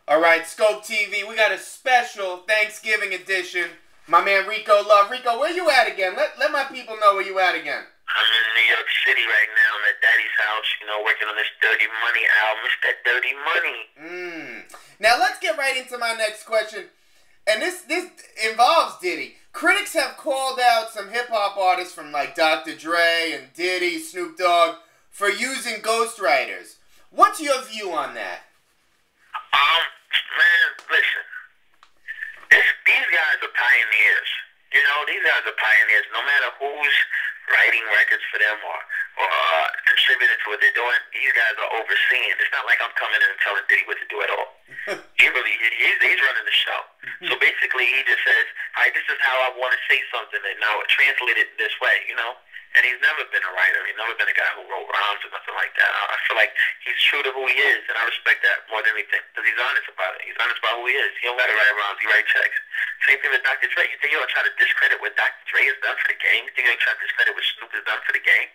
All right, Skope TV, we got a special Thanksgiving edition. My man Rico Love. Rico, where you at again? Let my people know where you at again. I'm in New York City right now. I'm at Daddy's house, working on this Dirty Money album. It's that Dirty Money. Now let's get right into my next question. And this involves Diddy. Critics have called out some hip-hop artists from like Dr. Dre and Diddy, Snoop Dogg, for using ghostwriters. What's your view on that? Man, listen. These guys are pioneers. These guys are pioneers. No matter who's writing records for them or contributing to what they're doing, these guys are overseeing. It's not like I'm coming in and telling Diddy what to do at all. He's running the show. So basically, he just says, "All right, this is how I want to say something, and now translate it this way," And he's never been a writer. He's never been a guy who wrote rhymes or nothing like that. I feel like he's true to who he is, and I respect that more than anything because he's honest about it. He's honest about who he is. He don't got to write rhymes. He writes checks. Same thing with Dr. Dre. You think you're going to try to discredit what Dr. Dre has done for the game? You think you're going to try to discredit what Snoop has done for the game?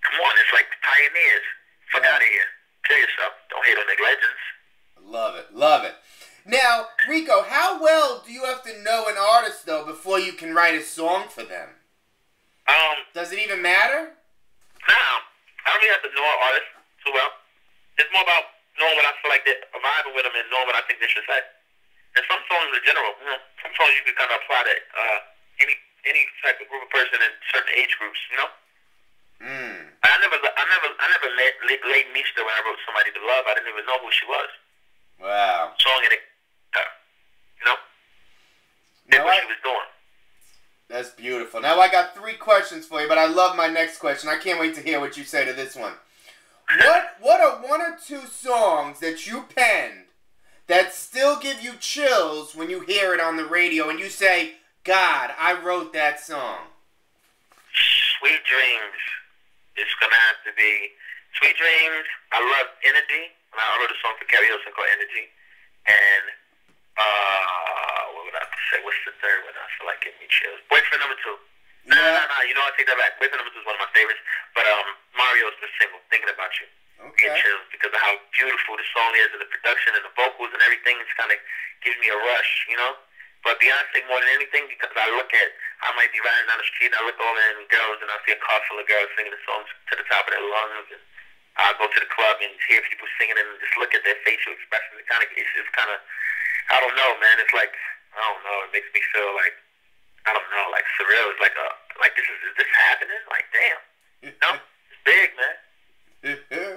Come on, it's like the pioneers. Fuck out of here. Kill yourself. Don't hate on the legends. Love it. Love it. Now, Rico, how well do you have to know an artist, though, before you can write a song for them? Does it even matter? No. I don't really have to know an artist too well. It's more about knowing what I feel like they're vibing with them and knowing what I think they should say. And some songs in general, some songs you can kind of apply to any type of group of person in certain age groups, I never laid Mista when I wrote Somebody to Love. I didn't even know who she was. Wow. Song in it, did what she was doing. That's beautiful. Now I got 3 questions for you, but I love my next question. I can't wait to hear what you say to this one. What are 1 or 2 songs that you penned that still give you chills when you hear it on the radio and you say, "God, I wrote that song"? Sweet Dreams is gonna have to be Sweet Dreams. I love Energy. I wrote a song for Carrie Hilson called Energy, and what would I have to say? What's the third one? I feel like giving me chills. Boyfriend Number 2. No. I take that back. Boyfriend Number 2 is one of my favorites. But Mario's the single, Thinking About You. Okay. Get chills because of how beautiful the song is and the production and the vocals and everything. It's kind of gives me a rush, But Beyonce more than anything because I might be riding down the street and I look over and girls and I see a car full of girls singing the songs to the top of their lungs and I go to the club and hear people singing and just look at their facial expressions. It's kind of, I don't know, man. It's like, I don't know. It makes me feel like, I don't know, like surreal. It's like is this happening? Like, damn. It's big, man.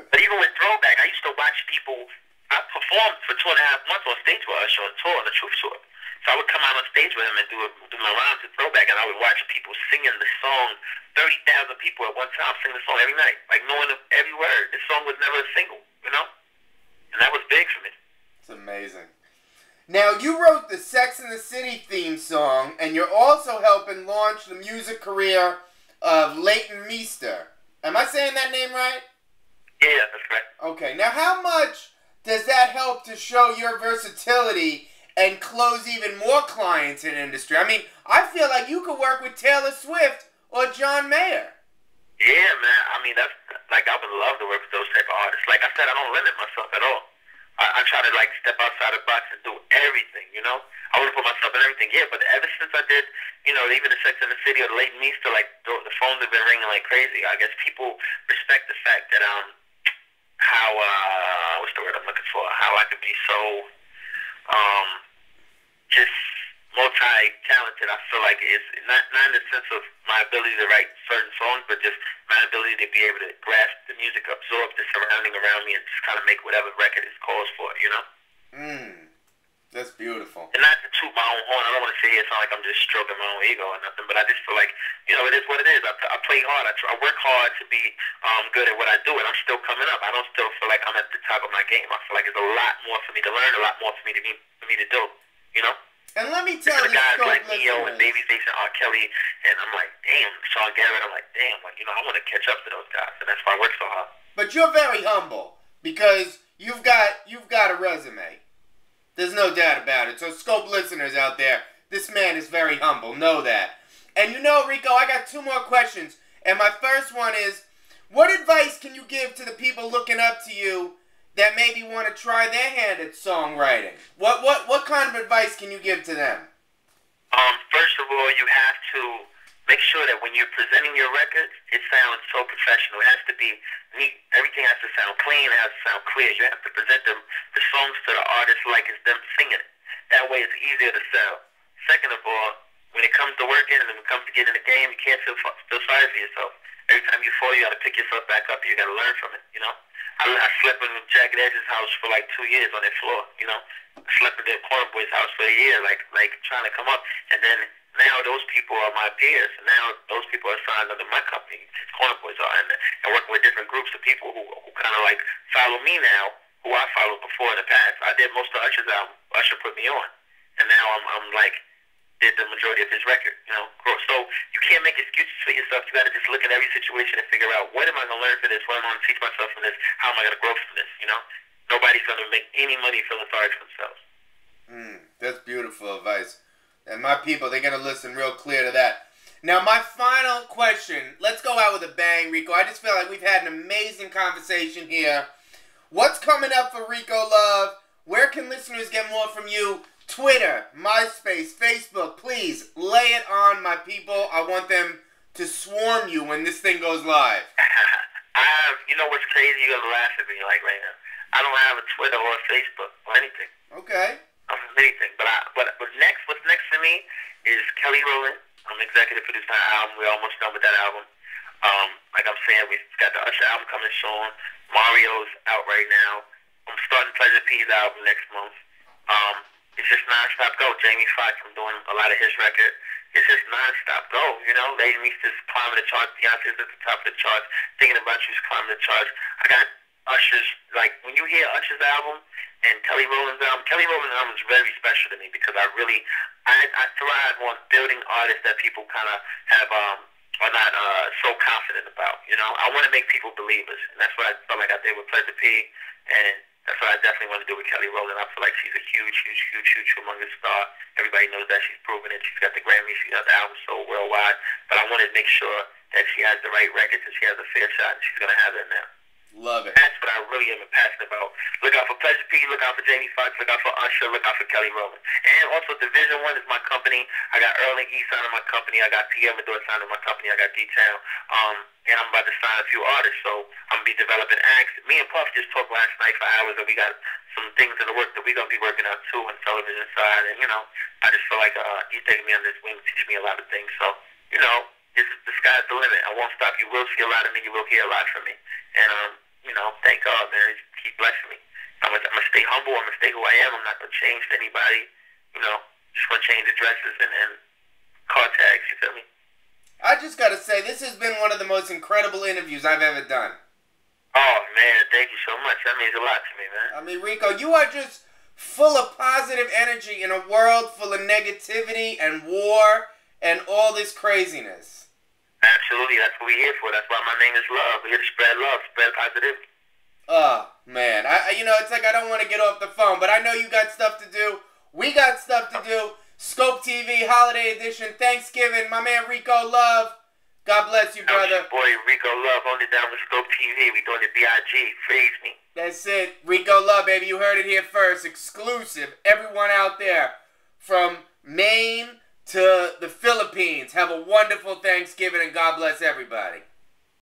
But even with Throwback, I used to watch people. I performed for 2.5 months on stage with Usher on tour, on the Truth Tour. So I would come out on stage with him and do my rhymes to Throwback, and I would watch people singing the song. 30,000 people at one time singing the song every night, like knowing every word. This song was never a single, and that was big for me. It's amazing. Now, you wrote the Sex and the City theme song, and you're also helping launch the music career of Leighton Meester. Am I saying that name right? Yeah, that's right. Okay, now how much does that help to show your versatility and close even more clients in industry? I mean, I feel like you could work with Taylor Swift or John Mayer. Yeah, man. I mean, that's like I would love to work with those type of artists. Like I said, I don't limit myself at all. I try to step outside the box and do everything. I want to put myself in everything. Yeah, but ever since I did, even the Sex and the City or the Leighton Meester, the phones have been ringing like crazy. I guess people respect the fact that how what's the word I'm looking for? How I could be so just multi-talented. I feel like it's not in the sense of my ability to write certain songs, but just my ability to be able to grasp the music, absorb the surrounding around me, and just kind of make whatever record it calls for, That's beautiful. And not to toot my own horn. I don't want to say it sound like I'm just stroking my own ego or nothing, but I just feel like, it is what it is. I play hard. I work hard to be good at what I do, and I'm still coming up. I don't still feel like I'm at the top of my game. I feel like there's a lot more for me to learn, a lot more for me to do, And let me tell you, guys like Neo and Babyface and R. Kelly, and I'm like, damn, Sean Garrett. I'm like, damn, I want to catch up to those guys, and that's why I work so hard. But you're very humble because you've got a resume. There's no doubt about it. So Skope listeners out there, this man is very humble. Know that. And Rico, I got 2 more questions. And my first one is, what advice can you give to the people looking up to you that maybe want to try their hand at songwriting? What kind of advice can you give to them? First of all, you have to make sure that when you're presenting your records, it sounds so professional. It has to be neat. Everything has to sound clean. It has to sound clear. You have to present the songs to the artist like it's them singing it. That way it's easier to sell. Second of all, when it comes to working and when it comes to getting in the game, you can't feel sorry for yourself. Every time you fall, you got to pick yourself back up. You got to learn from it, you know? I slept in Jagged Edge's house for like 2 years on their floor, you know? I slept in the Corner Boys' house for a year, like trying to come up. And then now those people are my peers. And now those people are signed under my company. Corner Boys are. And working with different groups of people who kind of like follow me now, who I followed before in the past. I did most of Usher's album. Usher put me on. And now I'm like, did the majority of his record, you know. So you can't make excuses for yourself. You got to just look at every situation and figure out, what am I going to learn for this? What am I going to teach myself from this? How am I going to grow from this, you know? Nobody's going to make any money feeling sorry for themselves. That's beautiful advice. And my people, they're going to listen real clear to that. Now, my final question. Let's go out with a bang, Rico. I just feel like we've had an amazing conversation here. What's coming up for Rico Love? Where can listeners get more from you? Twitter, MySpace, Facebook, please lay it on my people. I want them to swarm you when this thing goes live. You know what's crazy? You're going to laugh at me like right now. I don't have a Twitter or a Facebook or anything. Okay. I don't have anything. But what's next for me is Kelly Rowland. I'm executive producing her album. We're almost done with that album. Like I'm saying, we've got the Usher album coming soon. Mario's out right now. I'm starting Pleasure P's album next month. It's just non-stop go. Jamie Foxx, I'm doing a lot of his record. It's just non-stop go, you know. Lady Mista's climbing the charts. Beyonce's at the top of the charts. Thinking About You's climbing the charts. I got Usher's, like, when you hear Usher's album and Kelly Rowland's album is very special to me because I thrive on building artists that people kind of have, are not so confident about, you know. I want to make people believers, and that's what I felt like I did with Pleasure P, and that's what I definitely want to do with Kelly Rowland. I feel like she's a huge humongous star. Everybody knows that. She's proven it. She's got the Grammy. She got the album sold worldwide. But I want to make sure that she has the right records and she has a fair shot, and she's going to have it now. Love it. That's what I really am passionate about. Look out for Pleasure P, look out for Jamie Foxx, look out for Usher, look out for Kelly Rowland. And also Division 1 is my company. I got Earl and E signing my company. I got Pierre Medor signing my company. I got D-Town. And I'm about to sign a few artists, so I'm going to be developing acts. Me and Puff just talked last night for hours, and we got some things in the work that we're going to be working on too on the television side. And, you know, I just feel like he's taking me under his wing, teaching me a lot of things. So, you know, the sky's the limit. I won't stop. You will see a lot of me. You will hear a lot from me. And, you know, thank God, man. Keep blessing me. I'm going to stay humble. I'm going to stay who I am. I'm not going to change to anybody. You know, just going to change the dresses and car tags. You feel me? I just got to say, this has been one of the most incredible interviews I've ever done. Oh, man. Thank you so much. That means a lot to me, man. I mean, Rico, you are just full of positive energy in a world full of negativity and war and all this craziness. Absolutely, that's what we're here for. That's why my name is Love. We're here to spread love, spread positivity. Oh, man. You know, it's like I don't want to get off the phone, but I know you got stuff to do. We got stuff to do. Skope TV, Holiday Edition, Thanksgiving. My man Rico Love. God bless you, brother. Boy, Rico Love, only down with Skope TV. We doing the B.I.G. Freeze me. That's it. Rico Love, baby. You heard it here first. Exclusive. Everyone out there from Maine to the Philippines. Have a wonderful Thanksgiving and God bless everybody.